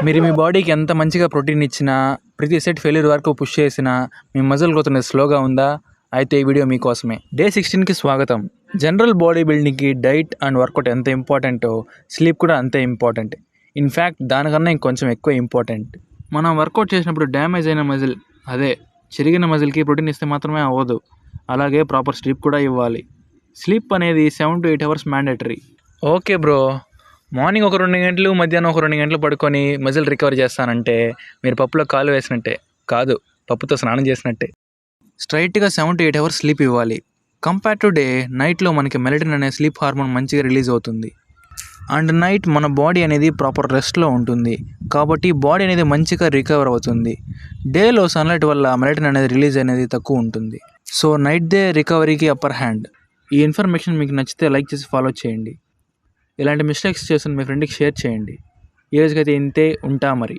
మీరు మీ బాడీకి ఎంత మంచిగా ప్రోటీన్ ఇచ్చినా, ప్రతి సెట్ ఫెయిల్యూర్ వరకు పుష్ చేసినా మీ మజిల్ గ్రోత్ అనేది స్లోగా ఉందా? అయితే ఈ వీడియో మీకోసమే. డే 16కి స్వాగతం. జనరల్ బాడీ బిల్డింగ్కి డైట్ అండ్ వర్కౌట్ ఎంత ఇంపార్టెంటో స్లీప్ కూడా అంతే ఇంపార్టెంట్. ఇన్ఫ్యాక్ట్ దానికన్నా ఇంకొంచెం ఎక్కువ ఇంపార్టెంట్. మనం వర్కౌట్ చేసినప్పుడు డ్యామేజ్ అయిన మజిల్, అదే చిరిగిన మజిల్కి ప్రోటీన్ ఇస్తే మాత్రమే అవ్వదు, అలాగే ప్రాపర్ స్లీప్ కూడా ఇవ్వాలి. స్లీప్ అనేది 7 to 8 hours mandatory. Okay bro, morning ఒక 2 గంటలు, మధ్యాహ్నం ఒక 2 గంటలు పడుకొని మజిల్ రికవర్ చేస్తానంటే మీరు పప్పులో కాలు వేసినట్టే కాదు, పప్పుతో స్నానం చేసినట్టే. స్ట్రైట్గా 7 to 8 hours స్లీప్ ఇవ్వాలి. కంపేర్ టు డే, నైట్లో మనకి మెలటిన్ అనే స్లీప్ హార్మోన్ మంచిగా రిలీజ్ అవుతుంది. అండ్ నైట్ మన బాడీ అనేది ప్రాపర్ రెస్ట్లో ఉంటుంది, కాబట్టి బాడీ అనేది మంచిగా రికవర్ అవుతుంది. డేలో సన్లైట్ వల్ల మెలటిన్ అనేది రిలీజ్ అనేది తక్కువ ఉంటుంది. సో నైట్ డే రికవరీకి అప్పర్ హ్యాండ్. ఈ ఇన్ఫర్మేషన్ మీకు నచ్చితే లైక్ చేసి ఫాలో చేయండి. ఇలాంటి మిస్టేక్స్ చేసిన మీ ఫ్రెండ్కి షేర్ చేయండి. ఈ రోజుకైతే ఇంతే, ఉంటా మరి.